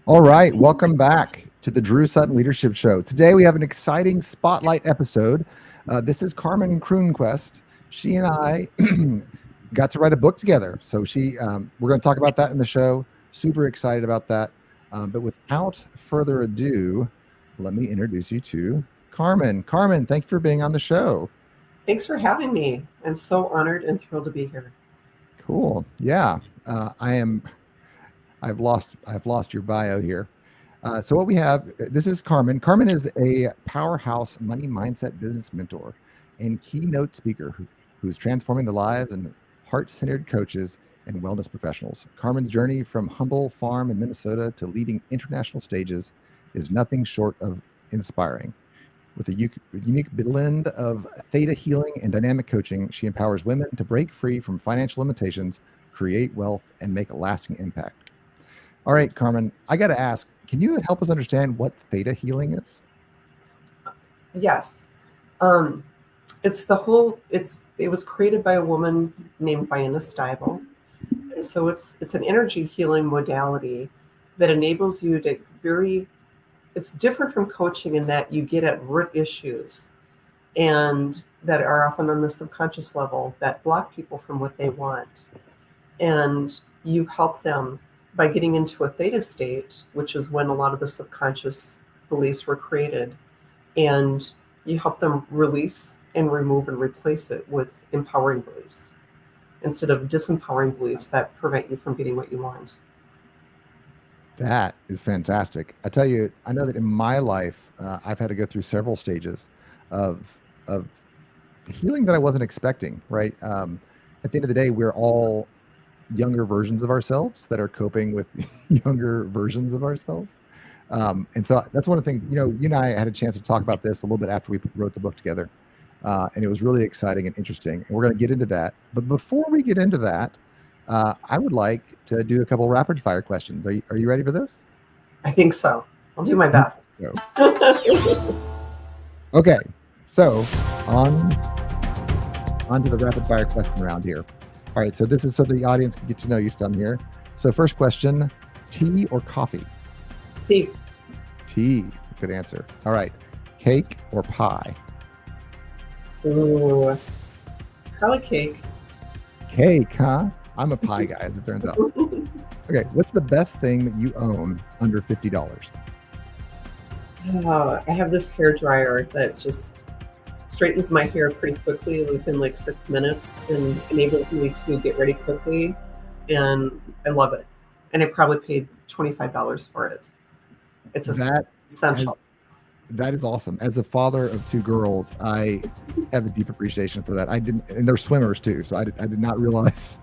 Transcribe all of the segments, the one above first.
All right, welcome back to the Drew Sutton Leadership Show. Today we have an exciting spotlight episode. This is Carmen Croonquist. She and I got to write a book together, so we're going to talk about that in the show. Super excited about that. But without further ado, let me introduce you to Carmen. Carmen, thank you for being on the show. Thanks for having me. I'm so honored and thrilled to be here. Cool. Yeah, I am. I've lost your bio here. So what we have, this is Carmen. Carmen is a powerhouse money mindset business mentor and keynote speaker who's transforming the lives and heart-centered coaches and wellness professionals. Carmen's journey from humble farm in Minnesota to leading international stages is nothing short of inspiring. With a unique blend of theta healing and dynamic coaching, she empowers women to break free from financial limitations, create wealth, and make a lasting impact. All right, Carmen, I got to ask, can you help us understand what theta healing is? Yes. It was created by a woman named Vienna Steibel. And so it's an energy healing modality that enables you to it's different from coaching in that you get at root issues and that are often on the subconscious level that block people from what they want. And you help them by getting into a theta state, which is when a lot of the subconscious beliefs were created, and you help them release and remove and replace it with empowering beliefs instead of disempowering beliefs that prevent you from getting what you want. That is fantastic. I tell you, I know that in my life, I've had to go through several stages of healing that I wasn't expecting. Right. At the end of the day, we're all younger versions of ourselves that are coping with younger versions of ourselves. And so that's one of the things, you and I had a chance to talk about this a little bit after we wrote the book together. And it was really exciting and interesting. And we're going to get into that. But before we get into that, I would like to do a couple rapid fire questions. Are you ready for this? I think so. I'll do my best. Okay. So on to the rapid fire question round here. All right. So this is so the audience can get to know you some here. So first question, tea or coffee? Tea. Tea. Good answer. All right. Cake or pie? Ooh. Probably cake. Cake, huh? I'm a pie guy, as it turns out. Okay, what's the best thing that you own under $50? Oh, I have this hair dryer that just straightens my hair pretty quickly within like 6 minutes and enables me to get ready quickly. And I love it. And I probably paid $25 for it. It's essential. That is awesome. As a father of two girls, I have a deep appreciation for that. And they're swimmers too, so I did not realize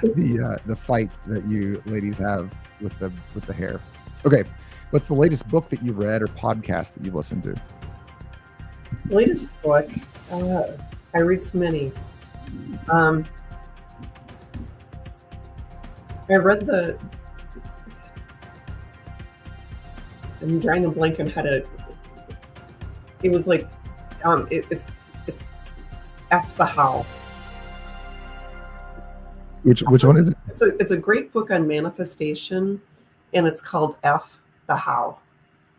the fight that you ladies have with the hair. Okay, what's the latest book that you've read or podcast that you've listened to? Latest book, I read so many. I read I'm drawing a blank on how to. It was like, it's F the How. Which one is it? It's a great book on manifestation, and it's called F the How.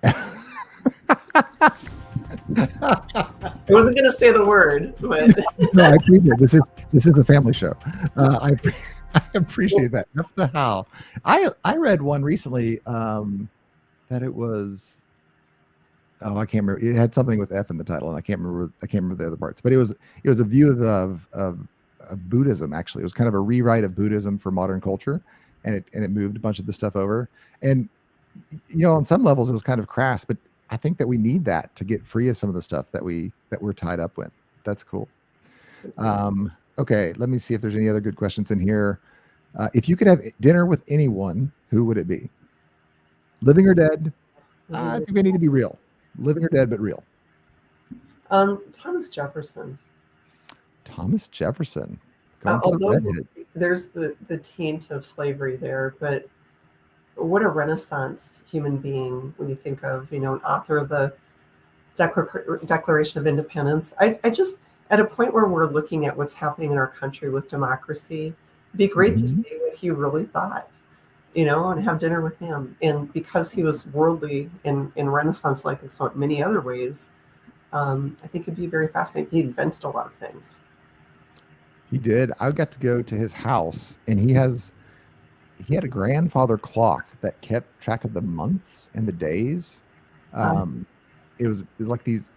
I wasn't going to say the word, but no, I appreciate it. This is a family show. I appreciate that. F the How. I read one recently that it was. Oh, I can't remember. It had something with F in the title, and I can't remember the other parts. But it was a view of Buddhism. Actually, it was kind of a rewrite of Buddhism for modern culture, and it moved a bunch of the stuff over. And on some levels, it was kind of crass, but I think that we need that to get free of some of the stuff that we're tied up with. That's cool. Okay, let me see if there's any other good questions in here. If you could have dinner with anyone, who would it be? Living or dead? I think they need to be real. Living or dead, but real. Thomas Jefferson. Thomas Jefferson. Although there's the taint of slavery there, but what a Renaissance human being when you think of, an author of the Declaration of Independence. I just, at a point where we're looking at what's happening in our country with democracy, it'd be great to see what he really thought. and have dinner with him. And because he was worldly and Renaissance-like in so many other ways, I think it'd be very fascinating. He invented a lot of things. He did. I got to go to his house, and he had a grandfather clock that kept track of the months and the days. Um, Um, it was like these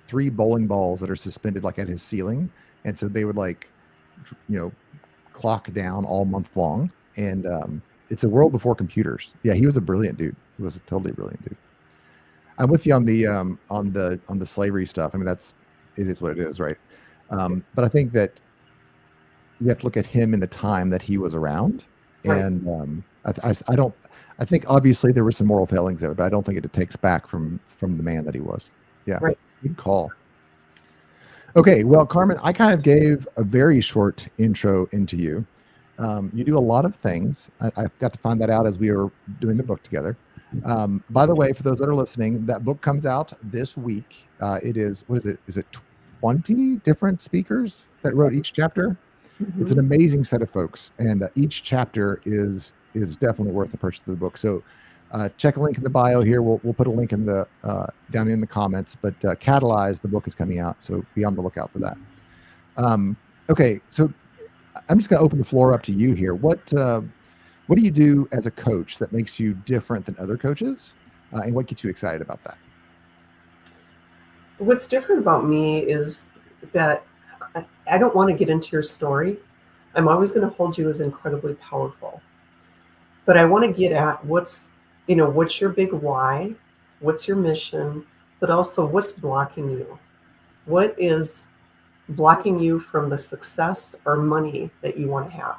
3 bowling balls that are suspended like at his ceiling, and so they would like, you know, clock down all month long. And it's a world before computers. Yeah, he was a brilliant dude. He was a totally brilliant dude. I'm with you on the slavery stuff. I mean, it is what it is, right? But I think that you have to look at him in the time that he was around, right. and I don't. I think obviously there were some moral failings there, but I don't think it takes back from the man that he was. Yeah, Right. good call. Okay, well, Carmen, I kind of gave a very short intro into you. You do a lot of things. I've got to find that out as we were doing the book together. By the way, for those that are listening, that book comes out this week. It is, what is it? Is it 20 different speakers that wrote each chapter? It's an amazing set of folks, and each chapter is definitely worth the purchase of the book. So check a link in the bio here. We'll put a link in the down in the comments. But Catalyze, the book is coming out, so be on the lookout for that. Okay, so I'm just going to open the floor up to you here. What do you do as a coach that makes you different than other coaches, and what gets you excited about that? What's different about me is that I don't want to get into your story. I'm always going to hold you as incredibly powerful. But I want to get at what's your big why, what's your mission, but also what's blocking you. What is blocking you from the success or money that you want to have?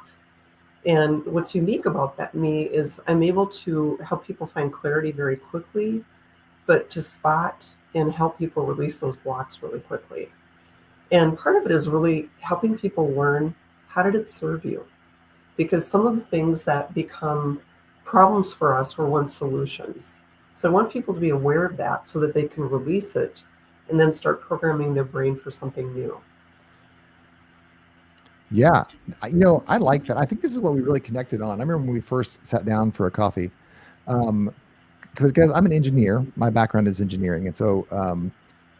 And what's unique about that me is I'm able to help people find clarity very quickly, but to spot and help people release those blocks really quickly. And part of it is really helping people learn, how did it serve you? Because some of the things that become problems for us were once solutions. So I want people to be aware of that so that they can release it and then start programming their brain for something new. Yeah, I like that. I think this is what we really connected on. I remember when we first sat down for a coffee, because I'm an engineer. My background is engineering, and so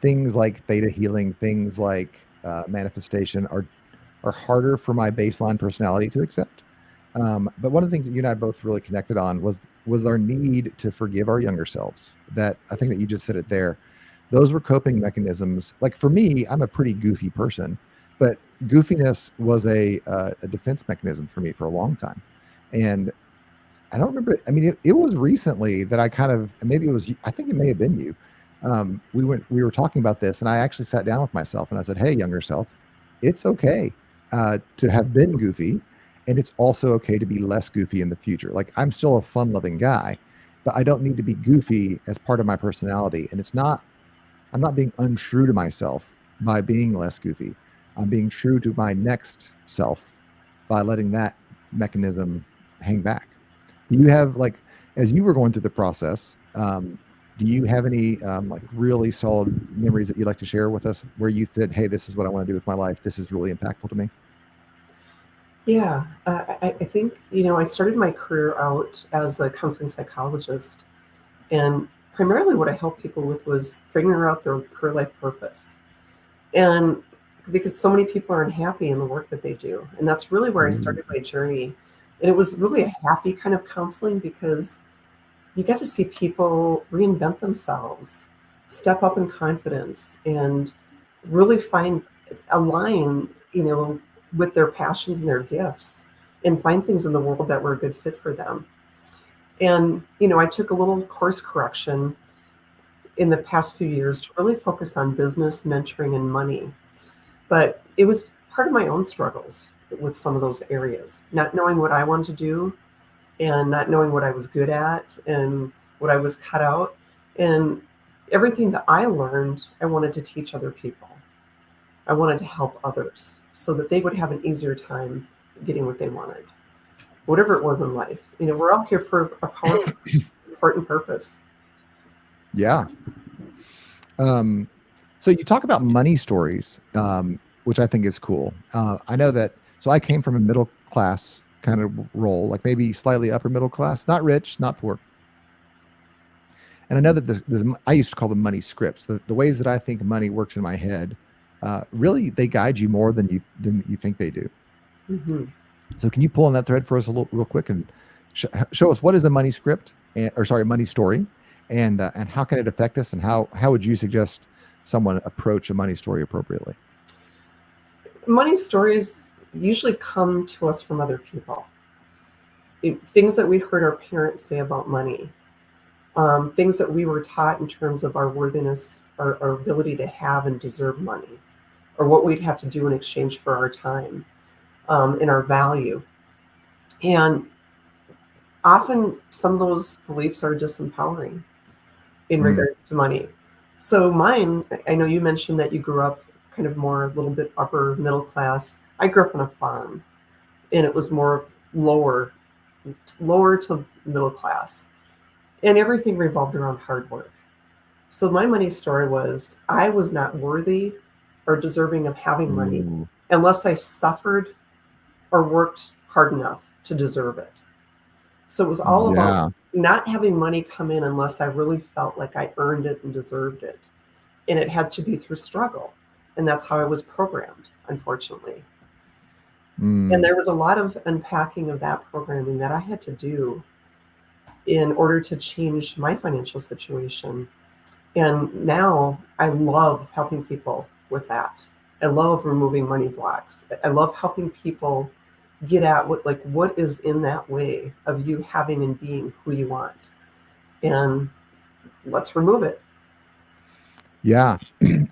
things like theta healing, things like manifestation are harder for my baseline personality to accept. But one of the things that you and I both really connected on was our need to forgive our younger selves. That I think that you just said it there. Those were coping mechanisms. Like for me, I'm a pretty goofy person, but goofiness was a defense mechanism for me for a long time. And I don't remember. I mean, it was recently that I kind of, maybe it was, I think it may have been you. We were talking about this, and I actually sat down with myself and I said, "Hey, younger self, it's okay to have been goofy, and it's also okay to be less goofy in the future. Like I'm still a fun-loving guy, but I don't need to be goofy as part of my personality. And I'm not being untrue to myself by being less goofy. I'm being true to my next self by letting that mechanism hang back." Do you have, like, as you were going through the process, do you have any like really solid memories that you'd like to share with us where you said, "Hey, this is what I want to do with my life. This is really impactful to me"? Yeah, I think, I started my career out as a counseling psychologist. And primarily what I helped people with was figuring out their career life purpose. And because so many people are unhappy in the work that they do. And that's really where I Mm. started my journey. And it was really a happy kind of counseling because you get to see people reinvent themselves, step up in confidence, and really find align, with their passions and their gifts and find things in the world that were a good fit for them. And, I took a little course correction in the past few years to really focus on business, mentoring, and money. But it was part of my own struggles with some of those areas, not knowing what I wanted to do and not knowing what I was good at and what I was cut out. And everything that I learned, I wanted to teach other people. I wanted to help others so that they would have an easier time getting what they wanted, whatever it was in life. We're all here for a powerful, important purpose. Yeah. So you talk about money stories, which I think is cool. I know that. So I came from a middle class kind of role, like maybe slightly upper middle class, not rich, not poor. And I know that I used to call them money scripts. The ways that I think money works in my head, really, they guide you more than you think they do. Mm-hmm. So can you pull on that thread for us real quick and show us what is a money script, money story, and how can it affect us, and how would you suggest someone approach a money story appropriately? Money stories usually come to us from other people. Things that we heard our parents say about money, things that we were taught in terms of our worthiness, our ability to have and deserve money, or what we'd have to do in exchange for our time, and our value. And often some of those beliefs are disempowering in Mm, regards to money. So mine, I know you mentioned that you grew up kind of more a little bit upper middle class. I grew up on a farm, and it was more lower to middle class. And everything revolved around hard work. So my money story was I was not worthy or deserving of having money ooh, unless I suffered or worked hard enough to deserve it. So it was all about yeah, not having money come in unless I really felt like I earned it and deserved it. And it had to be through struggle. And that's how I was programmed, unfortunately. And mm, there was a lot of unpacking of that programming that I had to do in order to change my financial situation. And now I love helping people with that. I love removing money blocks. I love helping people get at what is in that way of you having and being who you want. And let's remove it. yeah.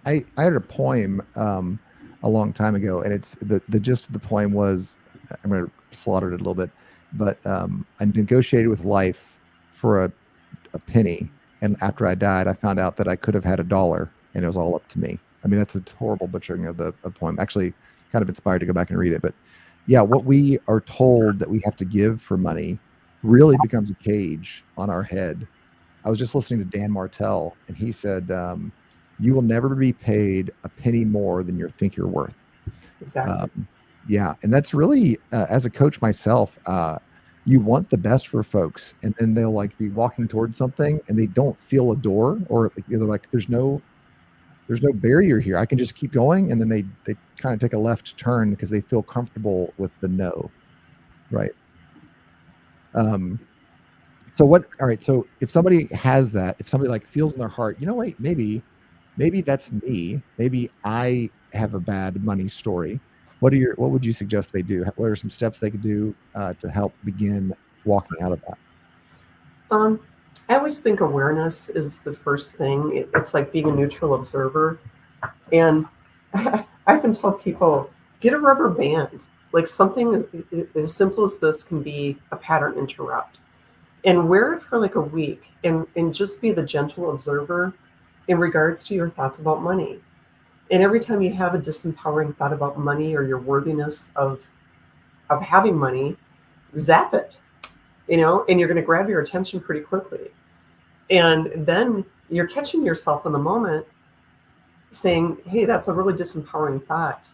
I heard a poem a long time ago, and it's the gist of the poem was, I'm going to slaughter it a little bit, but I negotiated with life for a penny, and after I died, I found out that I could have had $1, and it was all up to me. I mean, that's a horrible butchering of the poem. Actually, kind of inspired to go back and read it. But yeah, what we are told that we have to give for money really becomes a cage on our head. I was just listening to Dan Martell, and he said, "You will never be paid a penny more than you think you're worth." Exactly. Yeah, and that's really, as a coach myself, you want the best for folks, and then they'll like be walking towards something, and they don't feel a door, or like, they're like, there's no barrier here. I can just keep going, and then they kind of take a left turn because they feel comfortable with the no, right? Um, So what? All right. So if somebody has that, if somebody like feels in their heart, wait, maybe that's me. Maybe I have a bad money story. What would you suggest they do? What are some steps they could do to help begin walking out of that? Um, I always think awareness is the first thing. It's like being a neutral observer. And I often tell people, get a rubber band. Like something as simple as this can be a pattern interrupt. And wear it for like a week and just be the gentle observer in regards to your thoughts about money. And every time you have a disempowering thought about money or your worthiness of having money, zap it, and you're going to grab your attention pretty quickly. And then you're catching yourself in the moment saying, hey, that's a really disempowering thought.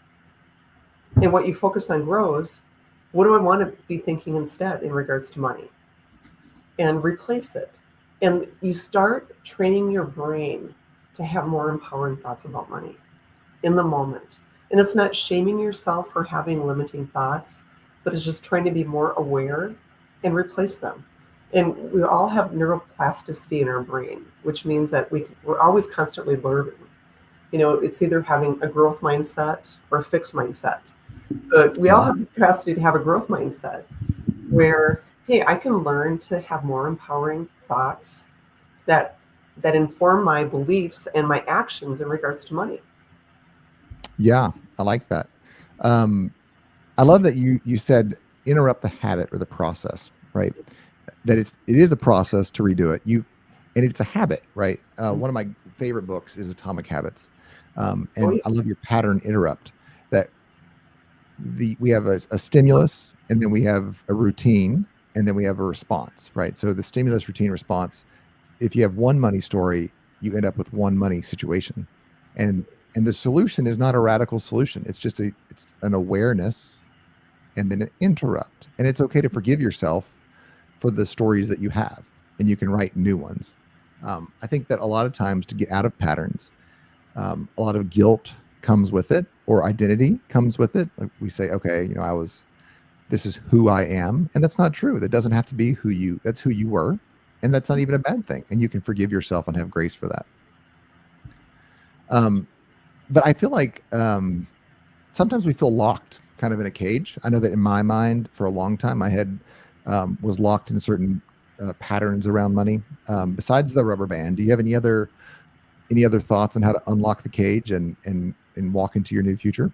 And what you focus on grows. What do I want to be thinking instead in regards to money? And replace it. And you start training your brain to have more empowering thoughts about money in the moment. And it's not shaming yourself for having limiting thoughts, but it's just trying to be more aware and replace them. And we all have neuroplasticity in our brain, which means that we're always constantly learning. It's either having a growth mindset or a fixed mindset. But we all Yeah. have the capacity to have a growth mindset where, hey, I can learn to have more empowering thoughts that inform my beliefs and my actions in regards to money. Yeah, I like that. Um, I love that you said interrupt the habit or the process, right? That it is a process to redo it. And it's a habit, right? One of my favorite books is Atomic Habits, Oh, and yeah. I love your pattern interrupt. That we have a stimulus, and then we have a routine, and then we have a response, right? So the stimulus, routine, response. If you have one money story, you end up with one money situation, and the solution is not a radical solution. It's just it's an awareness and then interrupt. And it's okay to forgive yourself for the stories that you have, and you can write new ones. I think that a lot of times to get out of patterns, a lot of guilt comes with it, or identity comes with it. Like we say, okay, this is who I am, and that's not true. That doesn't have to be that's who you were, and that's not even a bad thing. And you can forgive yourself and have grace for that. But I feel like sometimes we feel locked kind of in a cage. I know that in my mind for a long time, my head was locked in certain patterns around money. Besides the rubber band, do you have any other thoughts on how to unlock the cage and walk into your new future?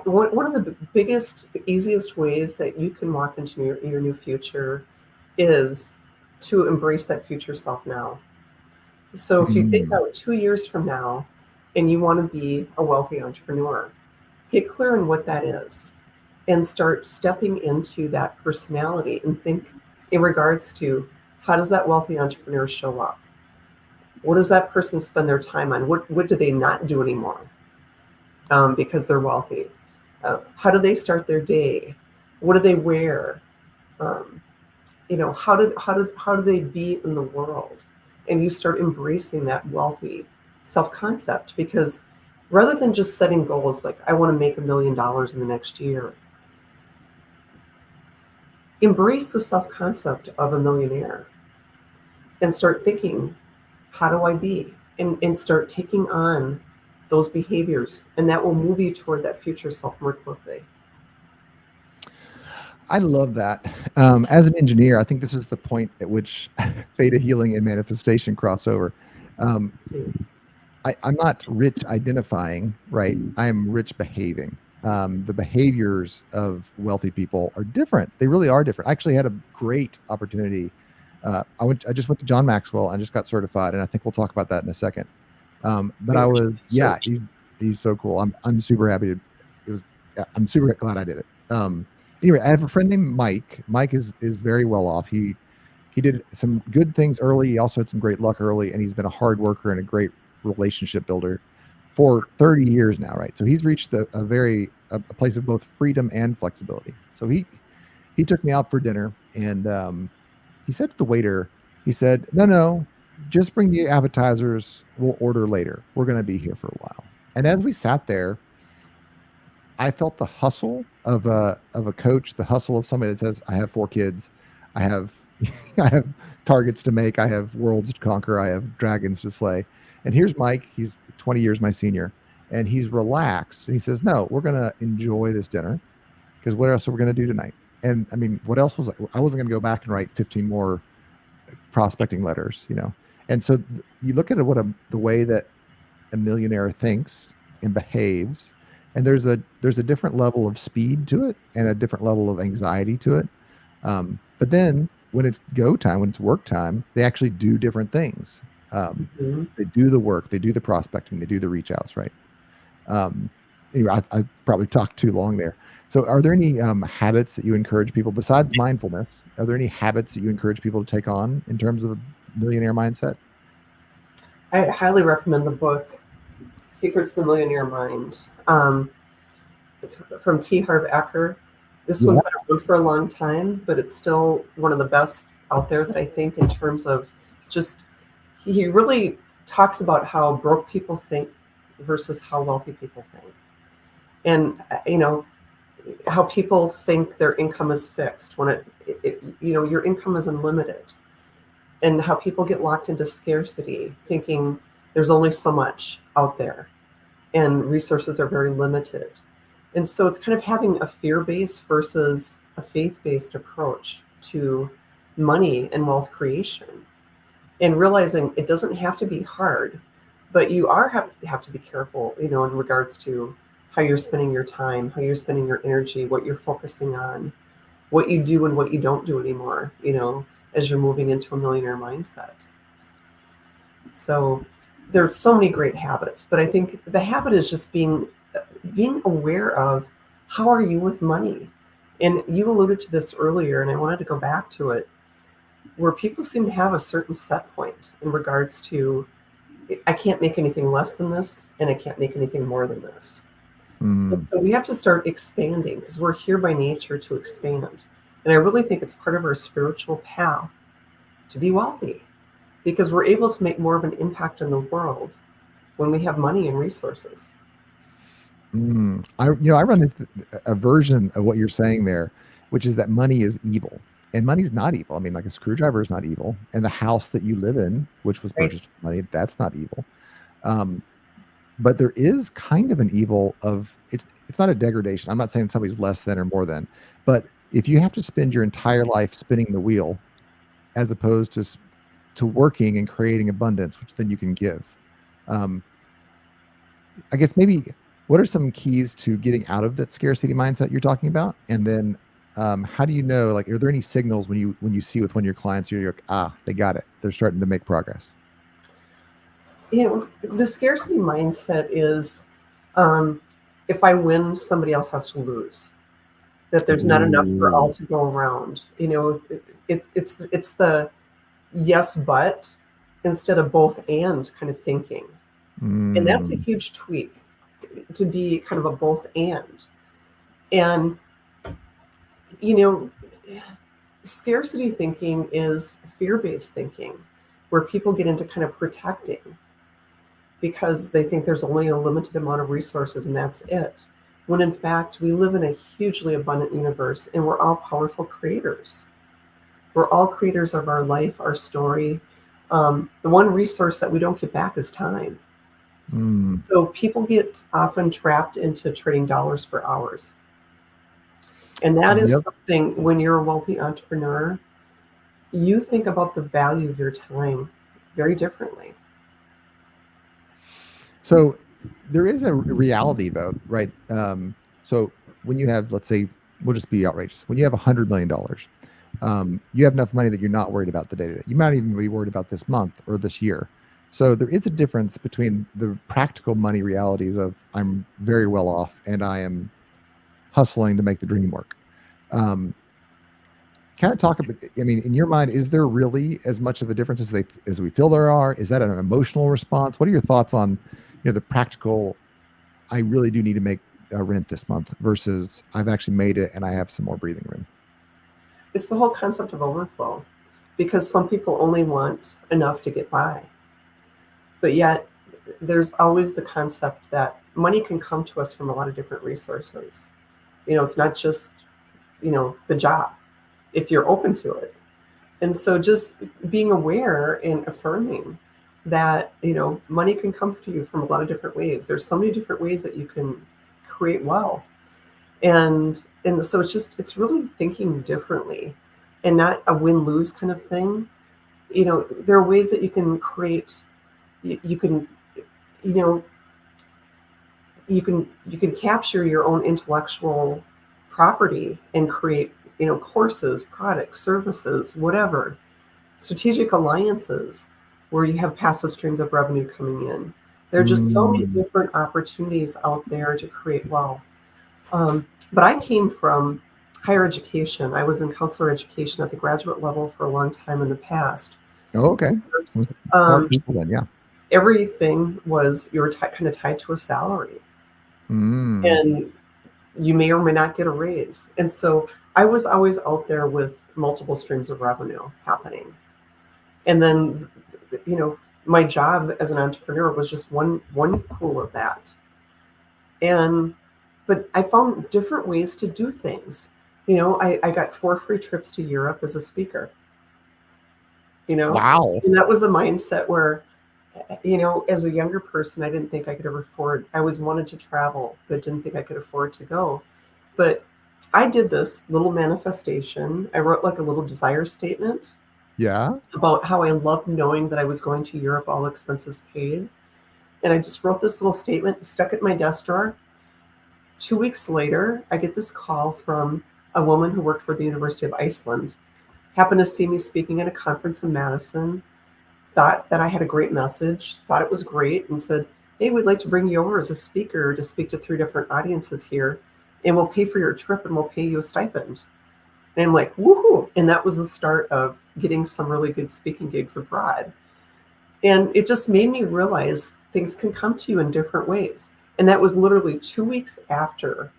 One of the biggest, easiest ways that you can walk into your new future is to embrace that future self now. So if you think about 2 years from now and you want to be a wealthy entrepreneur, get clear on what that is and start stepping into that personality and think in regards to how does that wealthy entrepreneur show up? What does that person spend their time on? What do they not do anymore because they're wealthy? How do they start their day? What do they wear? How do they be in the world? And you start embracing that wealthy self-concept, because rather than just setting goals like I want to make $1 million in the next year, embrace the self-concept of a millionaire and start thinking, how do I be? And start taking on those behaviors, and that will move you toward that future self more quickly. I love that. As an engineer, I think this is the point at which theta healing and manifestation cross over. I'm not rich identifying, right? I am rich behaving. The behaviors of wealthy people are different. They really are different. I actually had a great opportunity. I just went to John Maxwell and just got certified, and I think we'll talk about that in a second. But he's so cool. I'm super happy I'm super glad I did it. Anyway, I have a friend named Mike. Mike is very well off. He did some good things early. He also had some great luck early, and he's been a hard worker and a great relationship builder for 30 years now, right? So he's reached a place of both freedom and flexibility. So he took me out for dinner, and he said to the waiter, he said, no, just bring the appetizers. We'll order later. We're going to be here for a while. And as we sat there, I felt the hustle of a coach, the hustle of somebody that says, I have 4 kids. I have targets to make. I have worlds to conquer. I have dragons to slay. And here's Mike. He's 20 years my senior, and he's relaxed. And he says, no, we're going to enjoy this dinner, because what else are we going to do tonight? And I mean, what else was I wasn't going to go back and write 15 more prospecting letters, And so you look at the way that a millionaire thinks and behaves, and there's a different level of speed to it and a different level of anxiety to it. But then when it's go time, when it's work time, they actually do different things. They do the work, they do the prospecting, they do the reach outs, right? Anyway, I probably talked too long there. So are there any habits that you encourage people, besides mindfulness, are there any habits that you encourage people to take on in terms of a millionaire mindset? I highly recommend the book, Secrets of the Millionaire Mind, from T. Harv Eker. This one's been around for a long time, but it's still one of the best out there that I think, in terms of just, he really talks about how broke people think versus how wealthy people think. And, how people think their income is fixed when your income is unlimited, and how people get locked into scarcity, thinking there's only so much out there and resources are very limited. And so it's kind of having a fear-based versus a faith-based approach to money and wealth creation, and realizing it doesn't have to be hard, but you have to be careful, in regards to how you're spending your time, how you're spending your energy, what you're focusing on, what you do and what you don't do anymore, as you're moving into a millionaire mindset. So there's so many great habits, but I think the habit is just being aware of how are you with money. And you alluded to this earlier, and I wanted to go back to it, where people seem to have a certain set point in regards to, I can't make anything less than this, and I can't make anything more than this. And Mm. so we have to start expanding because we're here by nature to expand. And I really think it's part of our spiritual path to be wealthy because we're able to make more of an impact in the world when we have money and resources. I run into a version of what you're saying there, which is that money is evil, and money's not evil. I mean, like a screwdriver is not evil, and the house that you live in, which was Right. purchased with money, that's not evil. Um, but there is kind of an evil of it's not a degradation. I'm not saying somebody's less than or more than, but if you have to spend your entire life spinning the wheel as opposed to working and creating abundance, which then you can give. Um, I guess maybe what are some keys to getting out of that scarcity mindset you're talking about? And then how do you know, like, are there any signals when you see with one of your clients, you're like, they got it. They're starting to make progress. The scarcity mindset is um, if I win, somebody else has to lose. That there's not enough for all Ooh. to go around. It's the yes but instead of both and kind of thinking. And that's a Mm. huge tweak to be kind of a both and. And you know, scarcity thinking is fear-based thinking where people get into kind of protecting because they think there's only a limited amount of resources and that's it. When in fact, we live in a hugely abundant universe and we're all powerful creators. We're all creators of our life, our story. The one resource that we don't get back is time. Mm. So people get often trapped into trading dollars for hours. And that is Yep. something when you're a wealthy entrepreneur, you think about the value of your time very differently. So there is a reality though, right? So when you have, let's say, we'll just be outrageous. When you have $100 million, you have enough money that you're not worried about the day to day. You might even be worried about this month or this year. So there is a difference between the practical money realities of I'm very well off and I am hustling to make the dream work. Um, kind of talk about, I mean, in your mind, is there really as much of a difference as we feel there are? Is that an emotional response? What are your thoughts on, the practical, I really do need to make a rent this month versus I've actually made it and I have some more breathing room? It's the whole concept of overflow because some people only want enough to get by. But yet, there's always the concept that money can come to us from a lot of different resources. It's not just, the job if you're open to it. And so just being aware and affirming that, money can come to you from a lot of different ways. There's so many different ways that you can create wealth. And so it's really thinking differently and not a win-lose kind of thing. There are ways that you can create, you can, you know, you can capture your own intellectual property and create, courses, products, services, whatever, strategic alliances where you have passive streams of revenue coming in. There are just so many Mm. different opportunities out there to create wealth. But I came from higher education. I was in counselor education at the graduate level for a long time in the past. Oh, okay. Some smart Um, people then, yeah. Everything was you were kind of tied to a salary, Mm. and you may or may not get a raise. And so I was always out there with multiple streams of revenue happening. And then, my job as an entrepreneur was just one pool of that. And but I found different ways to do things. I got 4 free trips to Europe as a speaker, you know, Wow. and that was a mindset where, as a younger person, I didn't think I could ever afford. I always wanted to travel, but didn't think I could afford to go. But I did this little manifestation. I wrote like a little desire statement Yeah. about how I loved knowing that I was going to Europe, all expenses paid. And I just wrote this little statement, stuck it in my desk drawer. 2 weeks later, I get this call from a woman who worked for the University of Iceland, happened to see me speaking at a conference in Madison, thought that I had a great message, thought it was great, and said, "Hey, we'd like to bring you over as a speaker to speak to 3 different audiences here, and we'll pay for your trip and we'll pay you a stipend." And I'm like, woohoo. And that was the start of getting some really good speaking gigs abroad. And it just made me realize things can come to you in different ways. And that was literally 2 weeks after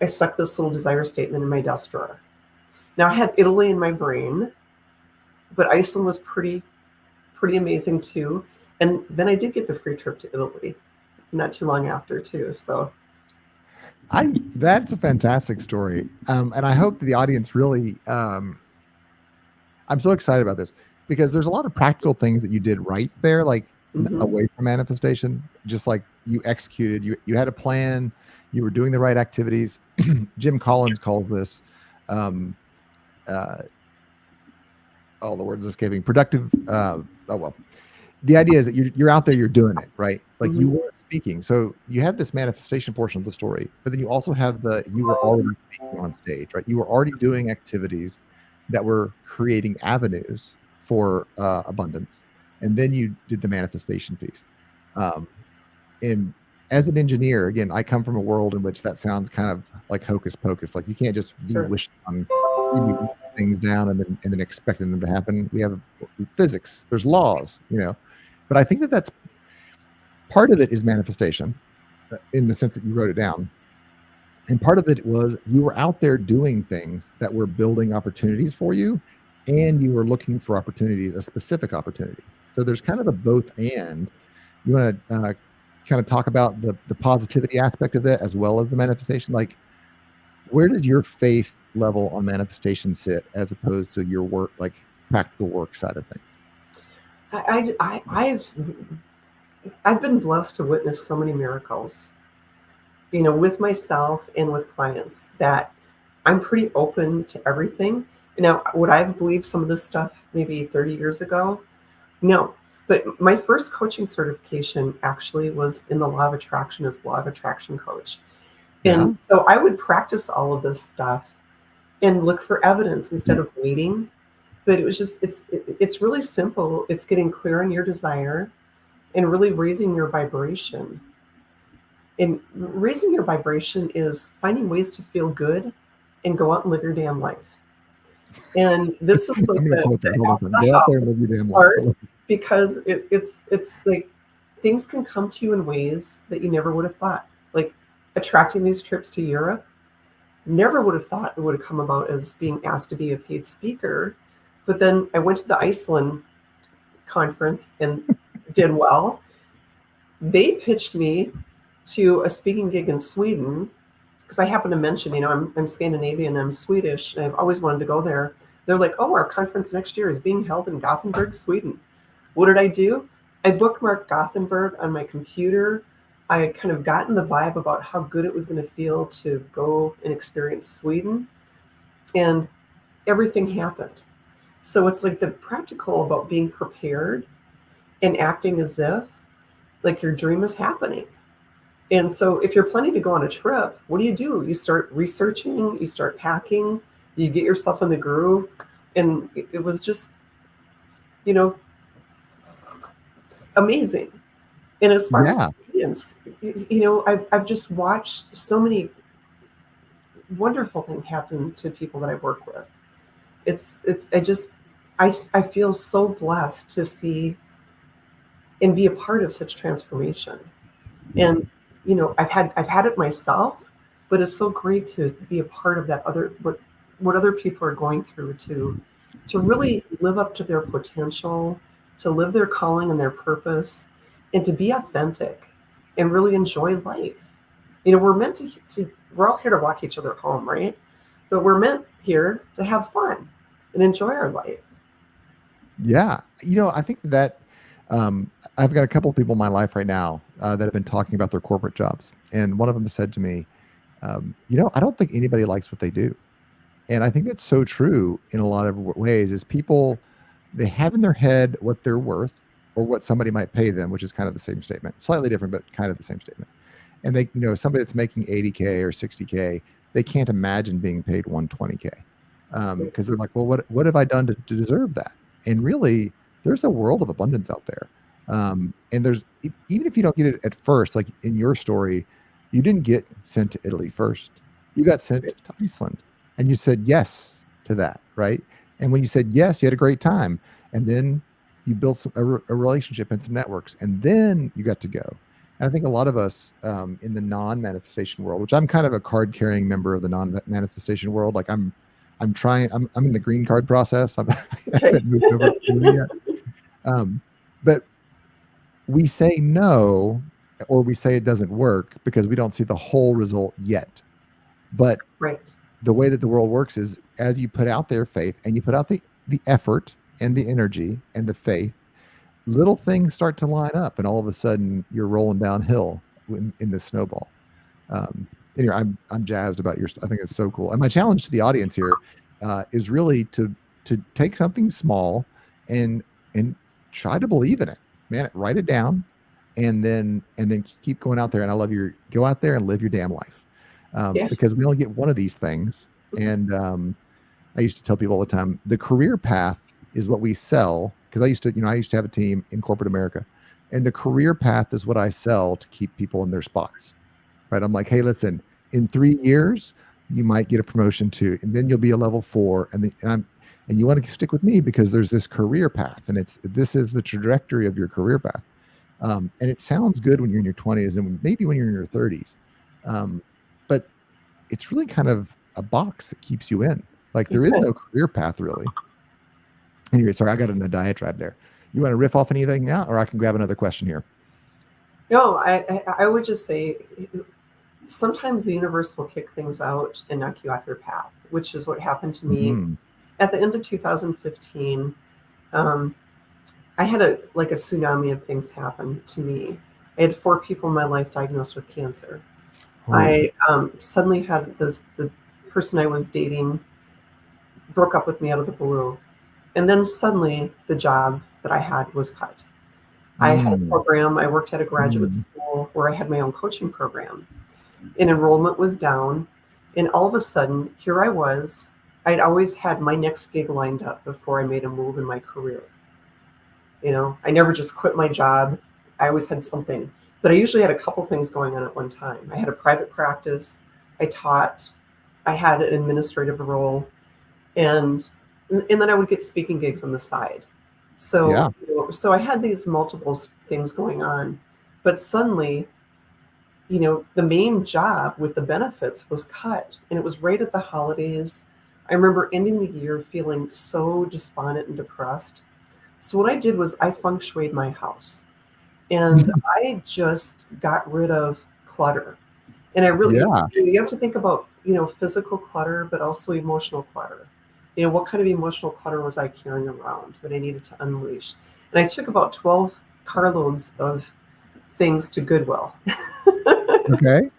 I stuck this little desire statement in my desk drawer. Now I had Italy in my brain, but Iceland was pretty amazing too. And then I did get the free trip to Italy not too long after too. So That's a fantastic story. And I hope the audience really, I'm so excited about this because there's a lot of practical things that you did right there, like away from manifestation, just like you executed, you had a plan, you were doing the right activities. Jim Collins calls this, uh, oh, the word is escaping, productive. Oh, well, the idea is that you're out there, you're doing it, right? Like you were speaking. So you have this manifestation portion of the story, but then you also have you were already speaking on stage, right? You were already doing activities that were creating avenues for abundance. And then you did the manifestation piece. And as an engineer, again, I come from a world in which that sounds kind of like hocus pocus. Like you can't just be wishing on things down and then expecting them to happen. We have physics, there's laws, but I think that's part of it is manifestation in the sense that you wrote it down. And part of it was you were out there doing things that were building opportunities for you, and you were looking for opportunities, a specific opportunity. So there's kind of a both and. You want to kind of talk about the positivity aspect of that as well as the manifestation? Like, where does your faith level on manifestation sit as opposed to your work, like practical work side of things? I've been blessed to witness so many miracles, with myself and with clients, that I'm pretty open to everything. Now, would I have believed some of this stuff maybe 30 years ago? No. But my first coaching certification actually was in the law of attraction as law of attraction coach. And so I would practice all of this stuff and look for evidence instead of waiting. But it was just, it's really simple. It's getting clear on your desire and really raising your vibration. And raising your vibration is finding ways to feel good and go out and live your damn life. And this is like the part, because it's like things can come to you in ways that you never would have thought. Like attracting these trips to Europe, never would have thought it would have come about as being asked to be a paid speaker. But then I went to the Iceland conference and did well. They pitched me to a speaking gig in Sweden because I happened to mention, I'm Scandinavian, I'm Swedish, and I've always wanted to go there. They're like, oh, our conference next year is being held in Gothenburg, Sweden. What did I do? I bookmarked Gothenburg on my computer. I had kind of gotten the vibe about how good it was going to feel to go and experience Sweden. And everything happened. So it's like the practical about being prepared and acting as if like your dream is happening. And so if you're planning to go on a trip, what do? You start researching, you start packing, you get yourself in the groove. And it was just, amazing. And as far as audience, I've just watched so many wonderful things happen to people that I work with. I feel so blessed to see and be a part of such transformation. And I've had it myself, but it's so great to be a part of that what other people are going through to really live up to their potential, to live their calling and their purpose, and to be authentic and really enjoy life. We're meant to we're all here to walk each other home, right? But we're meant here to have fun and enjoy our life. Yeah. I think that I've got a couple of people in my life right now that have been talking about their corporate jobs. And one of them said to me, I don't think anybody likes what they do. And I think that's so true in a lot of ways is people, they have in their head what they're worth or what somebody might pay them, which is kind of the same statement, slightly different, but kind of the same statement. And they, somebody that's making 80K or 60K, they can't imagine being paid 120K because they're like, well, what have I done to deserve that? And really, there's a world of abundance out there. And there's, even if you don't get it at first, like in your story, you didn't get sent to Italy first. You got sent to Iceland and you said yes to that, right? And when you said yes, you had a great time. And then you built a relationship and some networks, and then you got to go. And I think a lot of us in the non-manifestation world, which I'm kind of a card-carrying member of the non-manifestation world. Like I'm in the green card process. I Okay. haven't moved over to it yet. But we say no, or we say it doesn't work because we don't see the whole result yet. But Right. the way that the world works is as you put out their faith and you put out the effort and the energy and the faith, little things start to line up, and all of a sudden you're rolling downhill in the snowball. Anyway, I'm jazzed about I think it's so cool. And my challenge to the audience here is really to take something small and try to believe in it, man. Write it down, and then keep going out there. And I love go out there and live your damn life, Yeah. because we only get one of these things. And I used to tell people all the time, the career path is what we sell. Because I used to have a team in corporate America, and the career path is what I sell to keep people in their spots. Right? I'm like, hey, listen, in 3 years, you might get a promotion too, and then you'll be a level 4, and you want to stick with me because there's this career path, and this is the trajectory of your career path. And it sounds good when you're in your 20s and maybe when you're in your 30s, but it's really kind of a box that keeps you in. Like there is no career path really. Anyway, sorry, I got in a diatribe there. You want to riff off anything now, or I can grab another question here? No, I would just say sometimes the universe will kick things out and knock you off your path, which is what happened to me at the end of 2015. I had a tsunami of things happen to me. I had 4 people in my life diagnosed with cancer. Oh. I suddenly had the person I was dating broke up with me out of the blue. And then suddenly the job that I had was cut. I had a program, I worked at a graduate school where I had my own coaching program, and enrollment was down. And all of a sudden, here I was. I'd always had my next gig lined up before I made a move in my career. I never just quit my job. I always had something, but I usually had a couple things going on at one time. I had a private practice, I taught, I had an administrative role, and then I would get speaking gigs on the side. So, so I had these multiple things going on, but suddenly, the main job with the benefits was cut, and it was right at the holidays. I remember ending the year feeling so despondent and depressed. So what I did was I feng shuied my house, and I just got rid of clutter. And I really, you have to think about, physical clutter, but also emotional clutter. What kind of emotional clutter was I carrying around that I needed to unleash? And I took about 12 carloads of things to Goodwill. Okay.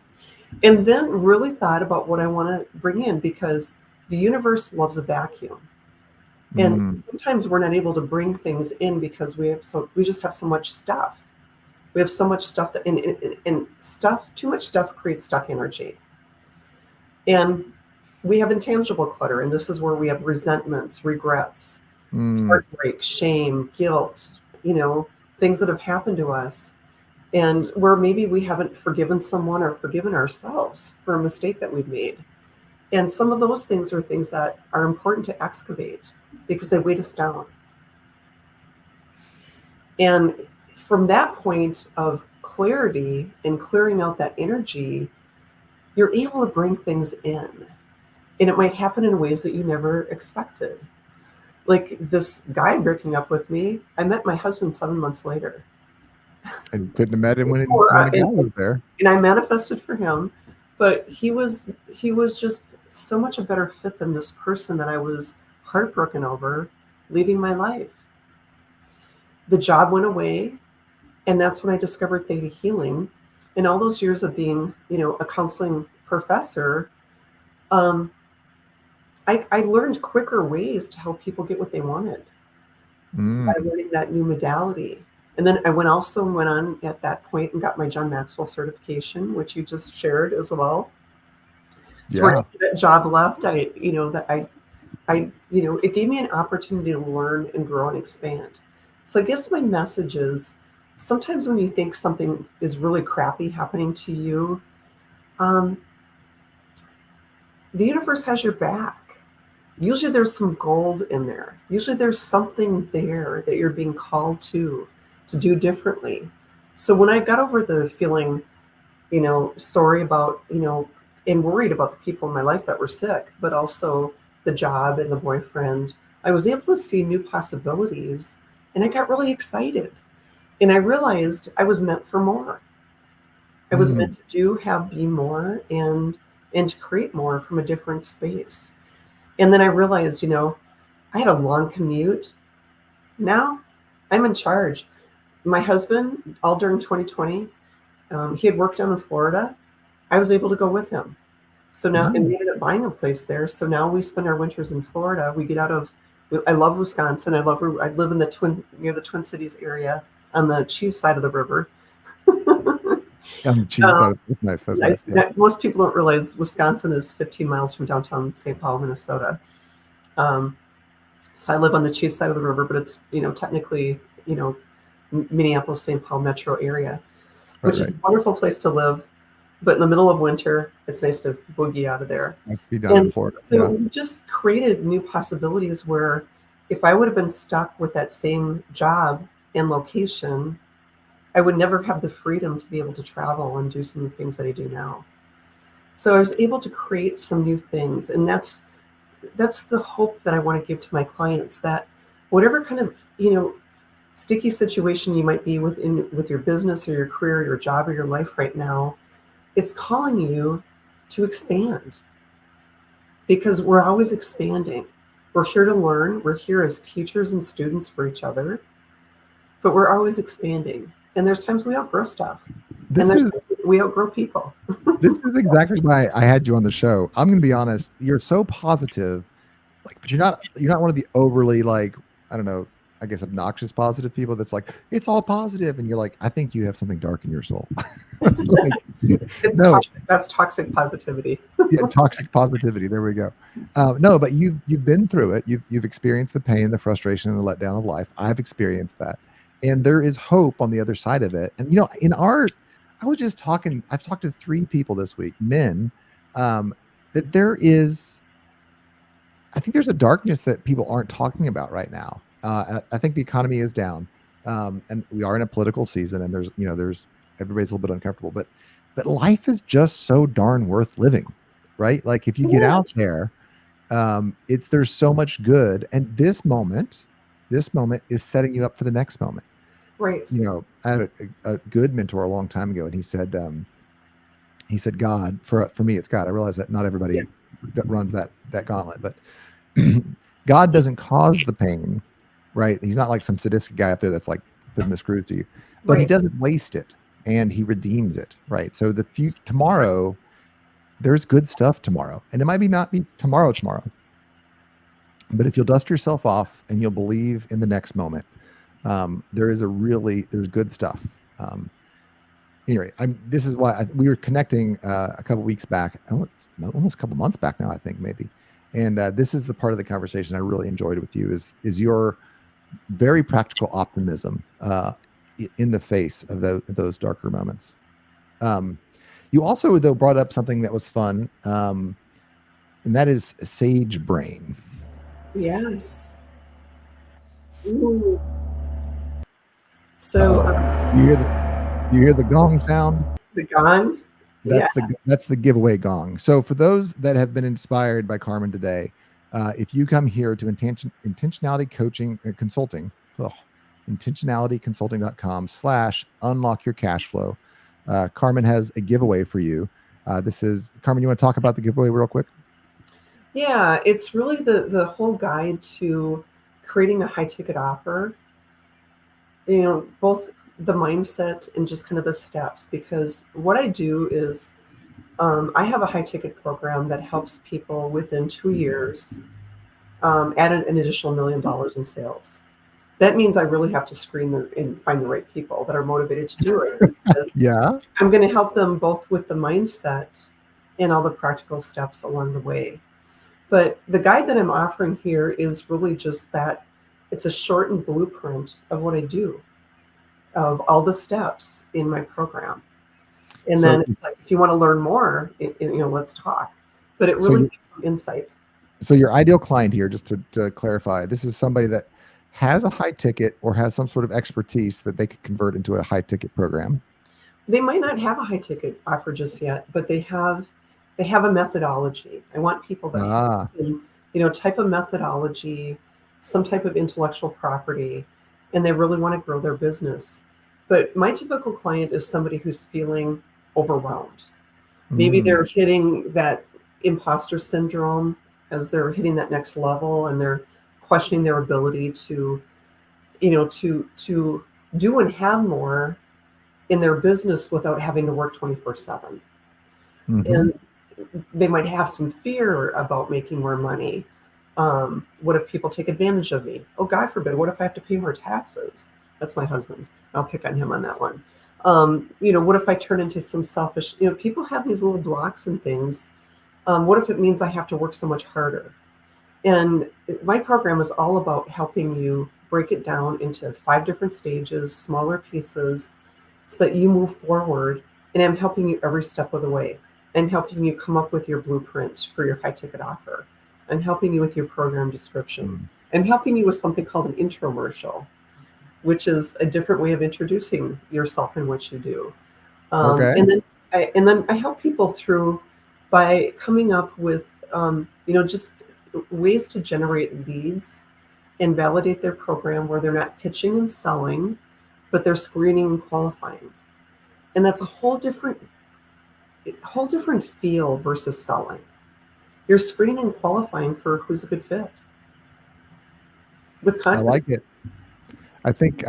And then really thought about what I want to bring in, because the universe loves a vacuum. And sometimes we're not able to bring things in because we just have so much stuff. We have so much stuff that too much stuff creates stuck energy. And we have intangible clutter, and this is where we have resentments, regrets, heartbreak, shame, guilt, things that have happened to us, and where maybe we haven't forgiven someone or forgiven ourselves for a mistake that we've made. And some of those things are things that are important to excavate because they weight us down. And from that point of clarity and clearing out that energy, you're able to bring things in. And it might happen in ways that you never expected. Like this guy breaking up with me, I met my husband 7 months later. And couldn't have met him when the guy was there. And I manifested for him, but he was just so much a better fit than this person that I was heartbroken over leaving my life. The job went away, and that's when I discovered theta healing. In all those years of being, a counseling professor, I learned quicker ways to help people get what they wanted by learning that new modality. And then I went on at that point and got my John Maxwell certification, which you just shared as well. So when that job left, it gave me an opportunity to learn and grow and expand. So I guess my message is, sometimes when you think something is really crappy happening to you, the universe has your back. Usually there's some gold in there. Usually there's something there that you're being called to do differently. So when I got over the feeling, sorry about, and worried about the people in my life that were sick, but also the job and the boyfriend, I was able to see new possibilities, and I got really excited. And I realized I was meant for more. I was meant Mm. to be more, and to create more from a different space. And then I realized, I had a long commute. Now I'm in charge. My husband, all during 2020, he had worked down in Florida. I was able to go with him. So now, and Mm. we ended up buying a place there. So now we spend our winters in Florida. We get out of, I love Wisconsin. I live in near the Twin Cities area on the cheese side of the river. On the cheese Um, side, that's nice. That's nice. Yeah. Most people don't realize Wisconsin is 15 miles from downtown St. Paul, Minnesota. Um, so I live on the cheese side of the river, but it's, technically, Minneapolis, St. Paul metro area, Right. which is a wonderful place to live. But in the middle of winter, it's nice to boogie out of there. I'd be down in And Florida. so Yeah. we just created new possibilities where if I would have been stuck with that same job and location, I would never have the freedom to be able to travel and do some of the things that I do now. So I was able to create some new things. And that's the hope that I want to give to my clients, that whatever kind of, sticky situation you might be with your business or your career, your job or your life right now, it's calling you to expand, because we're always expanding. We're here to learn. We're here as teachers and students for each other, but we're always expanding. And there's times we outgrow stuff, and This there's is times we outgrow people. this is exactly why I had you on the show. I'm going to be honest. You're so positive, but you're not one of the overly, I don't know, I guess obnoxious positive people that's like, it's all positive, and you're like, I think you have something dark in your soul. Like, It's no, toxic. That's toxic positivity. yeah, toxic positivity. There we go. No, but you've been through it. You've experienced the pain, the frustration, and the letdown of life. I've experienced that, and there is hope on the other side of it. And I was just talking. I've talked to 3 people this week, men, that there is. I think there's a darkness that people aren't talking about right now. I think the economy is down, and we are in a political season, and there's everybody's a little bit uncomfortable, but life is just so darn worth living, right? Like if you get out Yes. there, there's so much good, and this moment is setting you up for the next moment. Right. I had a good mentor a long time ago, and he said, God, for me, it's God. I realize that not everybody runs that gauntlet, but God doesn't cause the pain, right? He's not like some sadistic guy up there that's like putting the screws to you, but he Right. doesn't waste it, and he redeems it, right? So tomorrow, there's good stuff tomorrow, and it might not be tomorrow, but if you'll dust yourself off and you'll believe in the next moment, there's good stuff. Anyway, this is why we were connecting a couple weeks back, almost a couple months back now, I think maybe. And this is the part of the conversation I really enjoyed with you is your very practical optimism in the face of those darker moments. You also, though, brought up something that was fun, and that is sage brain. Yes. Ooh. So You hear the gong sound? the gong. Yeah. That's the giveaway gong. So for those that have been inspired by Carmen today, if you come here to intentionality coaching consulting, intentionalityconsulting.com/unlock your cash flow, Carmen has a giveaway for you. This is Carmen. You want to talk about the giveaway real quick? Yeah, it's really the whole guide to creating a high ticket offer. Both the mindset and just kind of the steps, because what I do is I have a high ticket program that helps people within 2 years add an additional $1 million in sales. That means I really have to screen and find the right people that are motivated to do it, because Yeah. I'm going to help them both with the mindset and all the practical steps along the way. But the guide that I'm offering here is really just that. It's a shortened blueprint of what I do, of all the steps in my program. And then it's like, if you want to learn more, let's talk. But it really gives some insight. So your ideal client here, just to clarify, this is somebody that has a high ticket or has some sort of expertise that they could convert into a high ticket program? They might not have a high ticket offer just yet, but they have a methodology. I want people that have Ah, some, type of methodology, some type of intellectual property, and they really want to grow their business. But my typical client is somebody who's feeling overwhelmed. Maybe mm, they're hitting that imposter syndrome as they're hitting that next level, and they're questioning their ability to, to do and have more in their business without having to work 24/7. mm-hmm. And they might have some fear about making more money. What if people take advantage of me? Oh, God forbid. What if I have to pay more taxes? That's my husband's. I'll pick on him on that one. What if I turn into some selfish, people have these little blocks and things. What if it means I have to work so much harder? And my program is all about helping you break it down into 5 different stages, smaller pieces, so that you move forward. And I'm helping you every step of the way. I'm helping you come up with your blueprint for your high ticket offer. I'm helping you with your program description. Mm. I'm helping you with something called an intromercial, which is a different way of introducing yourself and what you do. Okay. And then I help people through by coming up with just ways to generate leads and validate their program where they're not pitching and selling, but they're screening and qualifying. And that's a whole different feel versus selling. You're screening and qualifying for who's a good fit with I like it. confidence. I think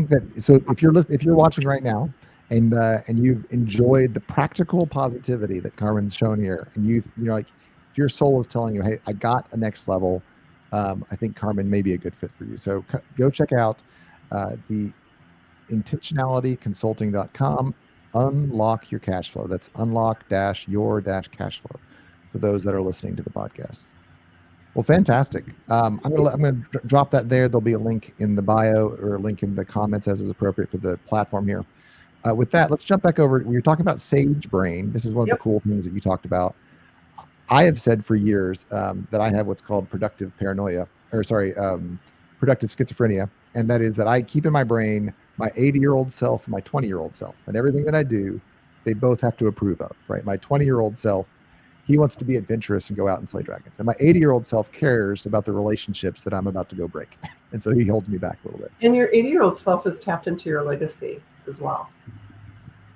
that, so if you're watching right now and you've enjoyed the practical positivity that Carmen's shown here, and like if your soul is telling you, hey, I got a next level, I think Carmen may be a good fit for you. So go check out the intentionalityconsulting.com. Unlock your cash flow. That's unlock-your-cash flow for those that are listening to the podcast. Well, fantastic. I'm gonna drop that there. There'll be a link in the bio or a link in the comments as is appropriate for the platform here. With that, let's jump back over. We were talking about sage brain. This is one of the Yep. cool things that you talked about. I have said for years that I have what's called productive paranoia, or sorry, productive schizophrenia, and that is that I keep in my brain my 80-year-old self and my 20-year-old self, and everything that I do, they both have to approve of. Right, my 20-year-old self, he wants to be adventurous and go out and slay dragons, and my 80-year-old self cares about the relationships that I'm about to go break, and so he holds me back a little bit. And your 80-year-old self is tapped into your legacy as well.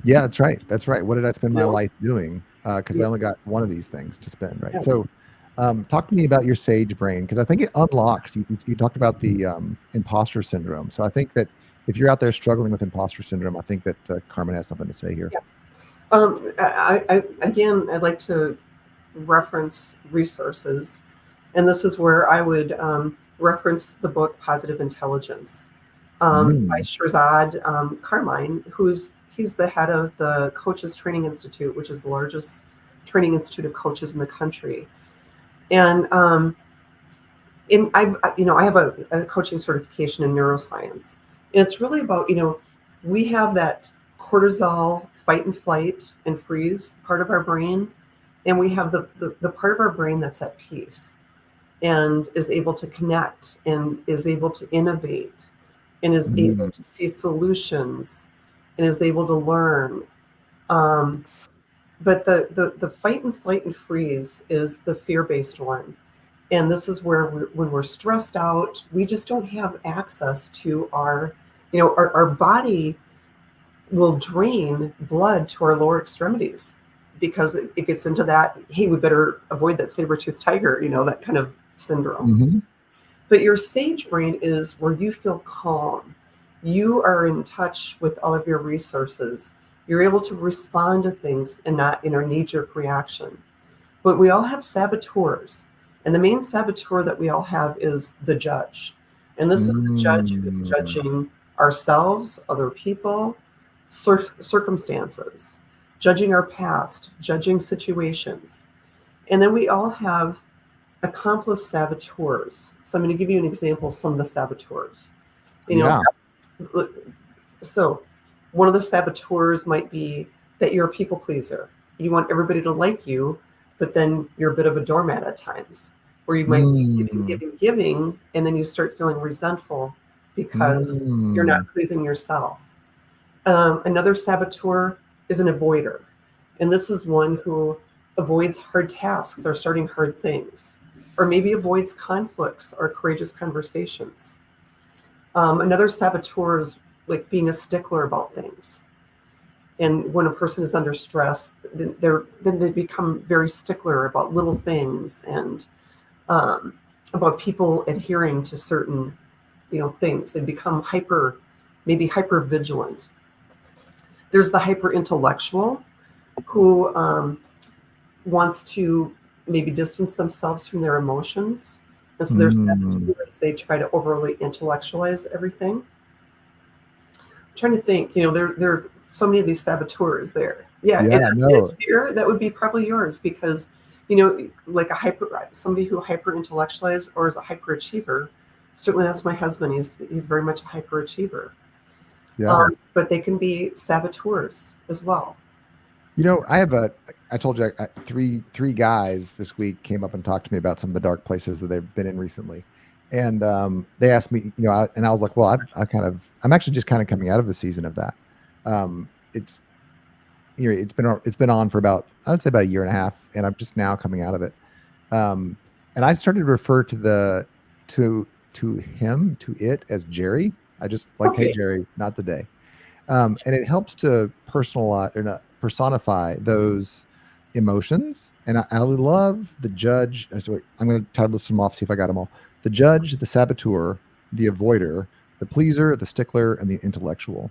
Yeah, that's right. That's right. What did I spend my You know? life doing? Because I only got one of these things to spend, right? Yeah. So, talk to me about your sage brain, because I think it unlocks. You talked about the imposter syndrome. So I think that if you're out there struggling with imposter syndrome, I think that Carmen has something to say here. Yeah. Again, I'd like to reference resources, and this is where I would reference the book Positive Intelligence by Mm, Shirzad Carmine, he's the head of the Coaches Training Institute, which is the largest training institute of coaches in the country. And I have a coaching certification in neuroscience, and it's really about we have that cortisol fight and flight and freeze part of our brain, and we have the part of our brain that's at peace and is able to connect and is able to innovate and is able mm, to see solutions and is able to learn. Um, but the fight and flight and freeze is the fear-based one. And this is where when we're stressed out, we just don't have access to our body will drain blood to our lower extremities because it gets into that, hey, we better avoid that saber-toothed tiger, that kind of syndrome. mhm, But your sage brain is where you feel calm. You are in touch with all of your resources. You're able to respond to things and not in a knee-jerk reaction. But we all have saboteurs. And the main saboteur that we all have is the judge. And this is the judge who's mm. judging ourselves, other people, circumstances, judging our past, judging situations. And then we all have accomplice saboteurs. So I'm going to give you an example of some of the saboteurs. You Yeah. know, so one of the saboteurs might be that you're a people pleaser. You want everybody to like you, but then you're a bit of a doormat at times. where you might be giving, and then you start feeling resentful because you're not pleasing yourself. Another saboteur is an avoider. And this is one who avoids hard tasks or starting hard things, or maybe avoids conflicts or courageous conversations. Another saboteur is like being a stickler about things. And when a person is under stress, then they become very stickler about little things, and about people adhering to certain, things. They become maybe hyper vigilant. There's the hyper intellectual who wants to maybe distance themselves from their emotions. And so there's saboteurs, they try to overly intellectualize everything. I'm trying to think, there are so many of these saboteurs there. Yeah, here, that would be probably yours, because, like somebody who hyper intellectualizes or is a hyper achiever. Certainly that's my husband. He's very much a hyper achiever. Yeah. But they can be saboteurs as well. I told you, three guys this week came up and talked to me about some of the dark places that they've been in recently. And they asked me, and I was like, well, I'm actually just kind of coming out of a season of that. It's been on for about a year and a half, and I'm just now coming out of it. And I started to refer to it as Jerry. I just like, okay. Hey, Jerry, not the day. And it helps to personify those emotions. And I love the judge. So I'm going to try to list them off, see if I got them all. The judge, the saboteur, the avoider, the pleaser, the stickler, and the intellectual.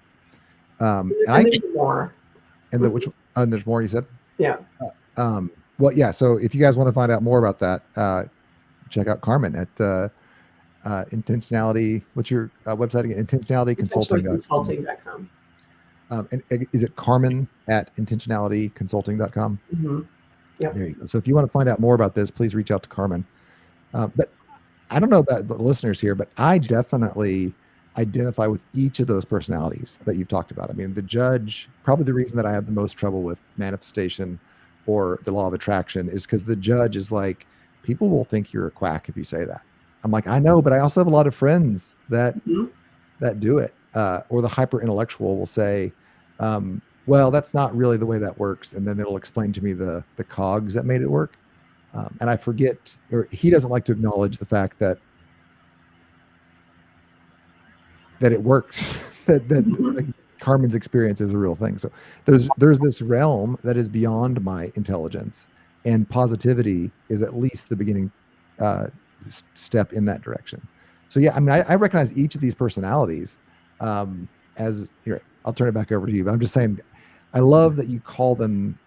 And there's more. And there's more, you said? Yeah. Well, yeah. So if you guys want to find out more about that, check out Carmen at Intentionality. What's your website again? Intentionalityconsulting.com. And is it Carmen at intentionalityconsulting.com? Mm-hmm. Yep. There you go. So if you want to find out more about this, please reach out to Carmen. But I don't know about the listeners here, but I definitely identify with each of those personalities that you've talked about. I mean, the judge, probably the reason that I have the most trouble with manifestation or the law of attraction is because the judge is like, people will think you're a quack if you say that. I'm like, I know, but I also have a lot of friends that do it. Or the hyper intellectual will say, well, that's not really the way that works. And then it'll explain to me the cogs that made it work. And I forget, or he doesn't like to acknowledge the fact that it works, that like, Carmen's experience is a real thing. So there's this realm that is beyond my intelligence, and positivity is at least the beginning step in that direction. So yeah, I mean, I recognize each of these personalities as here. I'll turn it back over to you, but I'm just saying, I love that you call them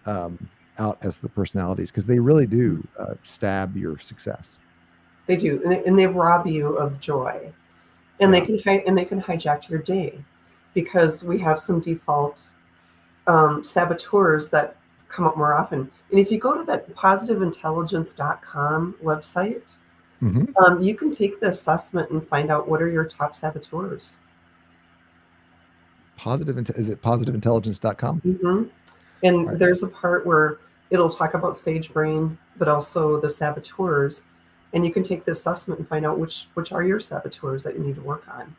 out as the personalities, because they really do stab your success. They do, and they rob you of joy, and they can hijack your day, because we have some default saboteurs that come up more often. And if you go to that positiveintelligence.com website, you can take the assessment and find out what are your top saboteurs. Is it positiveintelligence.com? Mm-hmm. And right. There's a part where it'll talk about sage brain, but also the saboteurs. And you can take the assessment and find out which are your saboteurs that you need to work on.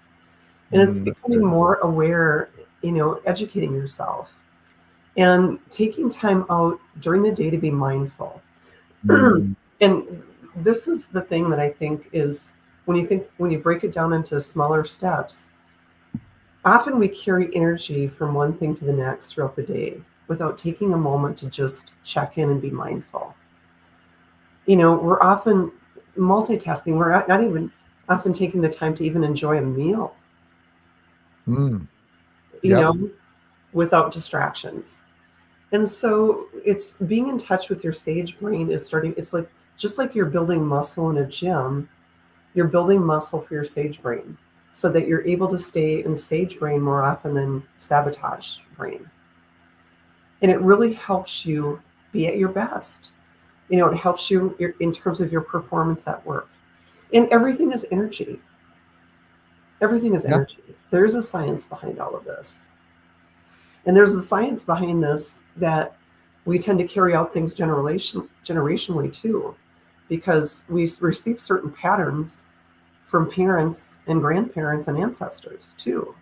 And it's becoming more aware, educating yourself and taking time out during the day to be mindful. And this is the thing that I think is, when you break it down into smaller steps, often we carry energy from one thing to the next throughout the day without taking a moment to just check in and be mindful. We're often multitasking. We're not even often taking the time to even enjoy a meal, without distractions. And so it's being in touch with your sage brain it's like, just like you're building muscle in a gym, you're building muscle for your sage brain, so that you're able to stay in sage brain more often than sabotage brain. And it really helps you be at your best. It helps you in terms of your performance at work. And everything is energy. Everything is energy. There is a science behind all of this. And there's a science behind this that we tend to carry out things generationally too, because we receive certain patterns from parents and grandparents and ancestors too.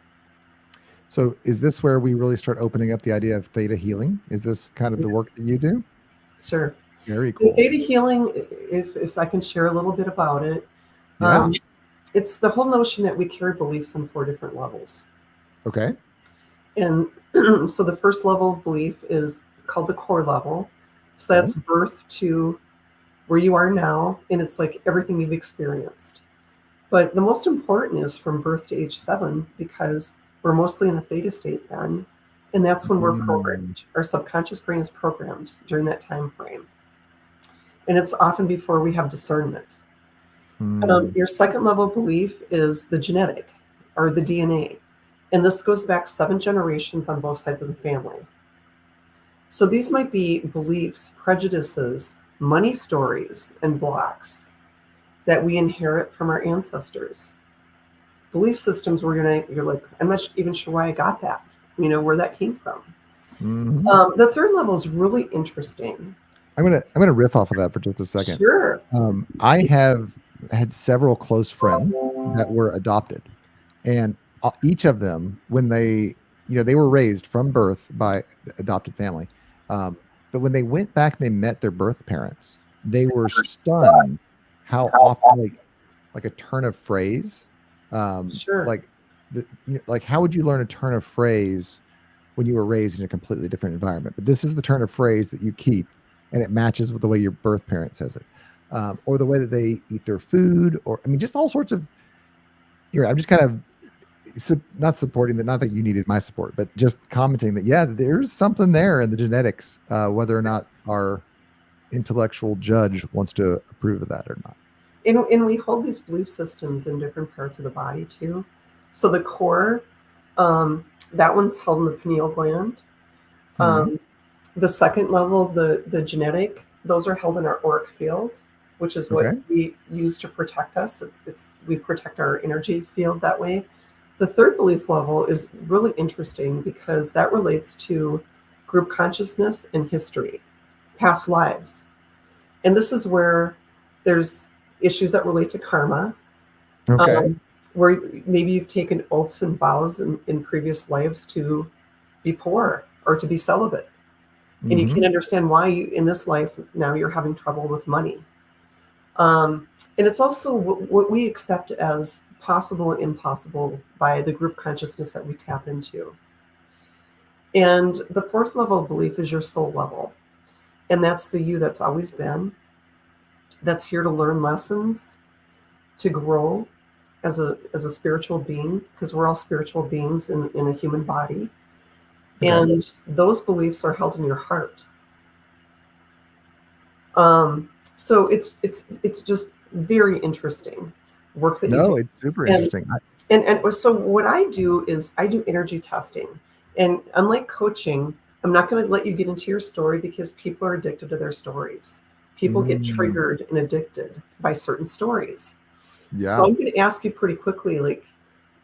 So is this where we really start opening up the idea of theta healing? Is this kind of the work that you do? Sure. Very The cool. theta healing, if I can share a little bit about it, Yeah. it's the whole notion that we carry beliefs on 4 different levels. Okay. And so the first level of belief is called the core level. So that's birth to where you are now, and it's like everything you've experienced. But the most important is from birth to age 7, because we're mostly in a theta state then, and that's when we're programmed. Our subconscious brain is programmed during that time frame. And it's often before we have discernment. Your second level of belief is the genetic, or the DNA. And this goes back 7 generations on both sides of the family. So these might be beliefs, prejudices, money stories, and blocks that we inherit from our ancestors. Belief systems where you're like, I'm not even sure why I got that, where that came from. The third level is really interesting. I'm gonna riff off of that for just a second. Sure. I have had several close friends that were adopted, and each of them, when they were raised from birth by adopted family, but when they went back and they met their birth parents, they were stunned how often like a turn of phrase, Sure. like how would you learn a turn of phrase when you were raised in a completely different environment? But this is the turn of phrase that you keep, and it matches with the way your birth parent says it, or the way that they eat their food, or just all sorts of. I'm just kind of not supporting that. Not that you needed my support, but just commenting that there's something there in the genetics, whether or not our intellectual judge wants to approve of that or not. And we hold these belief systems in different parts of the body too. So the core, that one's held in the pineal gland. The second level, the genetic, those are held in our auric field, which is what we use to protect us. We protect our energy field that way. The third belief level is really interesting because that relates to group consciousness and history, past lives. And this is where there's issues that relate to karma, where maybe you've taken oaths and vows in previous lives to be poor or to be celibate. And you can't understand why in this life now you're having trouble with money. And it's also what we accept as possible and impossible by the group consciousness that we tap into. And the fourth level of belief is your soul level. And that's the you that's always been, that's here to learn lessons, to grow as a spiritual being, because we're all spiritual beings in a human body. And those beliefs are held in your heart. So it's just very interesting work that you do. It's super interesting. And so what I do is I do energy testing. And unlike coaching, I'm not going to let you get into your story because people are addicted to their stories. People get triggered and addicted by certain stories. So I'm going to ask you pretty quickly, like,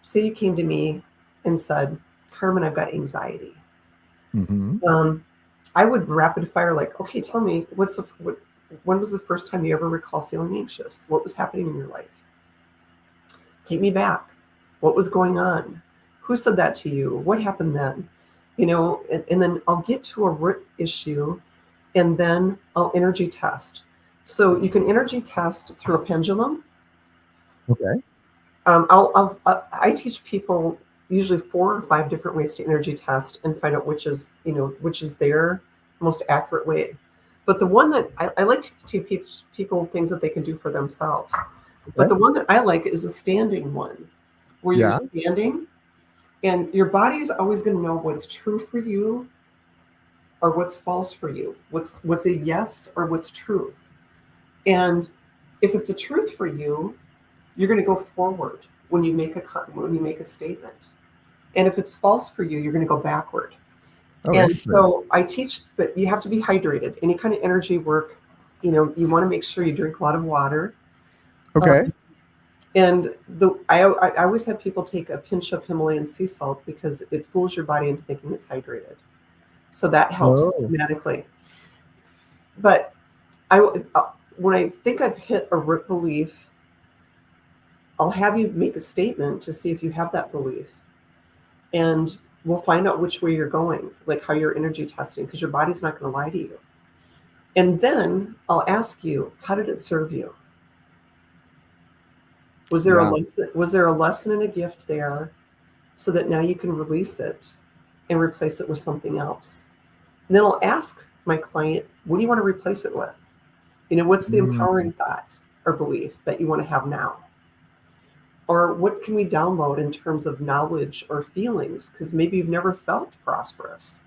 say you came to me and said, Carmen, I've got anxiety. I would rapid fire, like, okay, tell me, when was the first time you ever recall feeling anxious? What was happening in your life? Take me back. What was going on? Who said that to you? What happened then? And then I'll get to a root issue, and then I'll energy test. So you can energy test through a pendulum. I teach people usually 4 or 5 different ways to energy test and find out which is their most accurate way. But the one that I like to teach people things that they can do for themselves. But the one that I like is a standing one, where you're standing, and your body is always going to know what's true for you or what's false for you, what's a yes or what's truth. And if it's a truth for you, you're going to go forward when you make a statement. And if it's false for you, you're going to go backward. And so I teach, but you have to be hydrated. Any kind of energy work, you want to make sure you drink a lot of water. And I always have people take a pinch of Himalayan sea salt because it fools your body into thinking it's hydrated. So that helps automatically. But when I think I've hit a root belief, I'll have you make a statement to see if you have that belief. And we'll find out which way you're going, like how you're energy testing, because your body's not going to lie to you. And then I'll ask you, how did it serve you? Was there Yeah. a lesson and a gift there so that now you can release it and replace it with something else? And then I'll ask my client, what do you want to replace it with? What's the empowering thought or belief that you want to have now? Or what can we download in terms of knowledge or feelings? Because maybe you've never felt prosperous.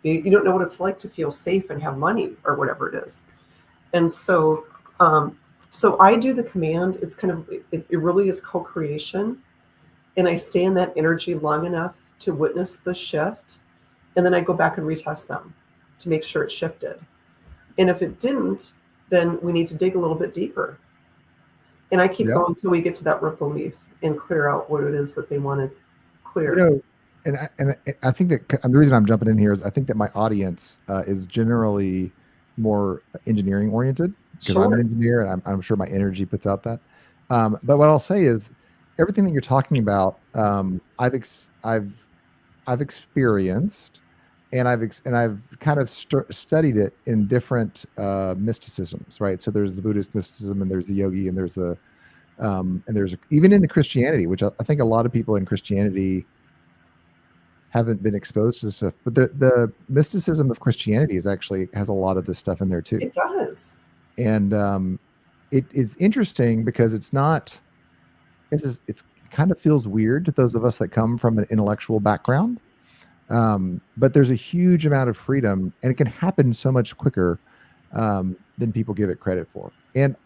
You don't know what it's like to feel safe and have money or whatever it is. And so, so I do the command. It's kind of, it really is co-creation. And I stay in that energy long enough to witness the shift. And then I go back and retest them to make sure it shifted. And if it didn't, then we need to dig a little bit deeper. And I keep going until we get to that root belief and clear out what it is that they want to clear. And I think that the reason I'm jumping in here is I think that my audience is generally more engineering oriented because I'm an engineer, and I'm sure my energy puts out that. But what I'll say is everything that you're talking about, I've experienced, and I've kind of studied it in different mysticisms, right? So there's the Buddhist mysticism, and there's the yogi, and there's the and there's even into Christianity, which I think a lot of people in Christianity haven't been exposed to this stuff. But the mysticism of Christianity has a lot of this stuff in there too. It does. And it is interesting because it's kind of feels weird to those of us that come from an intellectual background. But there's a huge amount of freedom, and it can happen so much quicker than people give it credit for. And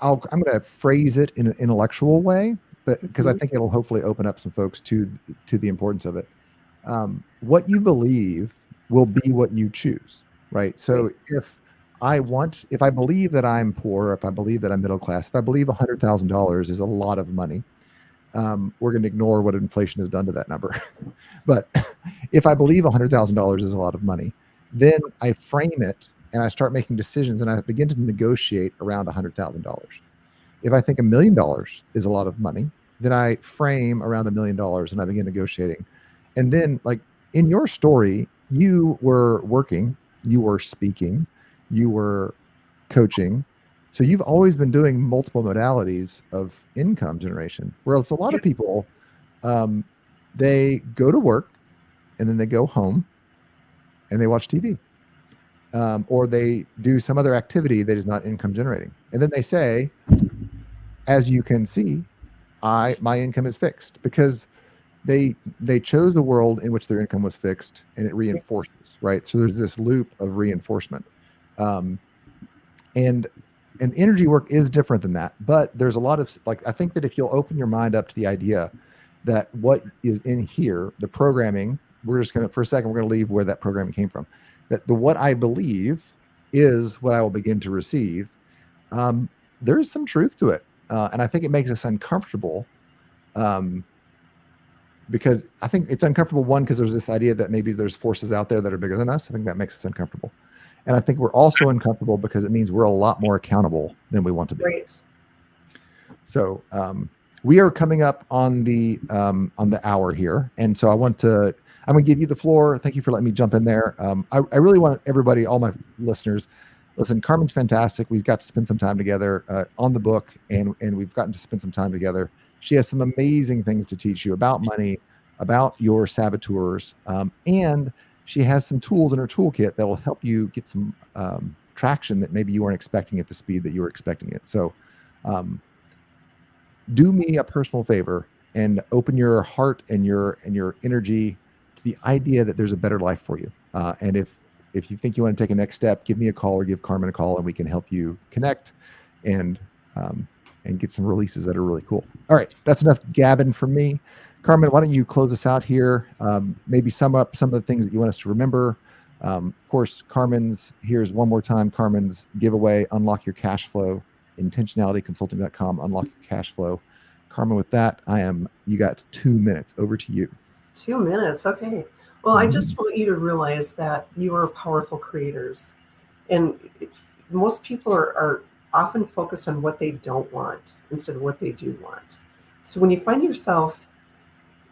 I'm going to phrase it in an intellectual way, but because I think it'll hopefully open up some folks to the importance of it. What you believe will be what you choose, right? So if I believe that I'm poor, if I believe that I'm middle class, if I believe $100,000 is a lot of money, we're going to ignore what inflation has done to that number. But if I believe $100,000 is a lot of money, then I frame it and I start making decisions and I begin to negotiate around $100,000. If I think $1 million is a lot of money, then I frame around $1 million and I begin negotiating. And then, like in your story, you were working, you were speaking, you were coaching. So you've always been doing multiple modalities of income generation. Whereas a lot of people, they go to work and then they go home and they watch TV. Or they do some other activity that is not income generating. And then they say, as you can see, my income is fixed, because they chose a world in which their income was fixed, and it reinforces, right? So there's this loop of reinforcement. And energy work is different than that, but there's a lot of, like, I think that if you'll open your mind up to the idea that what is in here, the programming, we're just going to, for a second, we're going to leave where that programming came from, that what I believe is what I will begin to receive. There's some truth to it. And I think it makes us uncomfortable, because I think it's uncomfortable, one, because there's this idea that maybe there's forces out there that are bigger than us. I think that makes us uncomfortable. And I think we're also uncomfortable because it means we're a lot more accountable than we want to be. Right. So we are coming up on the hour here. And so I'm going to give you the floor. Thank you for letting me jump in there. I really want everybody, all my listeners, listen, Carmen's fantastic. We've got to spend some time together on the book, and we've gotten to spend some time together. She has some amazing things to teach you about money, about your saboteurs, and she has some tools in her toolkit that will help you get some traction that maybe you weren't expecting at the speed that you were expecting it. So do me a personal favor and open your heart and your energy to the idea that there's a better life for you. And if you think you want to take a next step, give me a call or give Carmen a call, and we can help you connect and get some releases that are really cool. All right, that's enough gabbing from me. Carmen, why don't you close us out here? Maybe sum up some of the things that you want us to remember. Of course, here's one more time, Carmen's giveaway, Unlock Your Cash Flow, intentionalityconsulting.com, unlock your cash flow. Carmen, with that, you got 2 minutes. Over to you. 2 minutes. Okay. Well, I just want you to realize that you are powerful creators. And most people are often focused on what they don't want instead of what they do want. So when you find yourself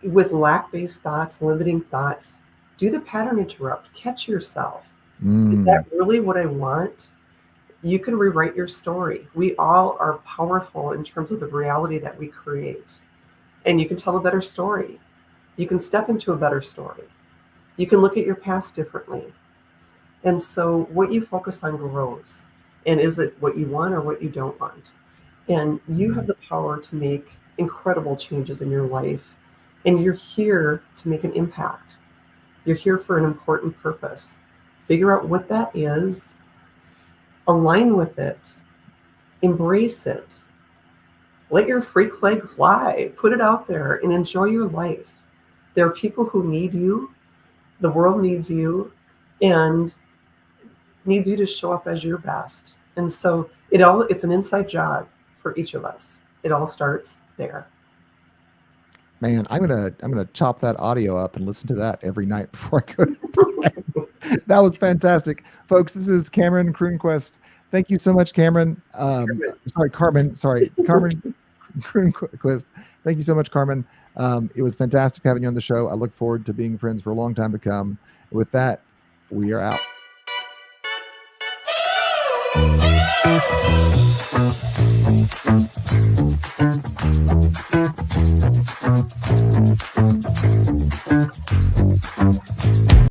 with lack-based thoughts, limiting thoughts, do the pattern interrupt, catch yourself. Is that really what I want? You can rewrite your story. We all are powerful in terms of the reality that we create. And you can tell a better story. You can step into a better story. You can look at your past differently. And so what you focus on grows. And is it what you want or what you don't want? And you have the power to make incredible changes in your life. And you're here to make an impact. You're here for an important purpose. Figure out what that is, align with it, embrace it. Let your freak flag fly, put it out there and enjoy your life. There are people who need you. The world needs you and needs you to show up as your best. And so it's an inside job for each of us. It all starts there. Man, I'm gonna chop that audio up and listen to that every night before I go to bed. That was fantastic, folks. This is Carmen Croonquist. Thank you so much, Cameron. Carmen. Sorry, Carmen Croonquist. Thank you so much, Carmen. It was fantastic having you on the show. I look forward to being friends for a long time to come. With that, we are out.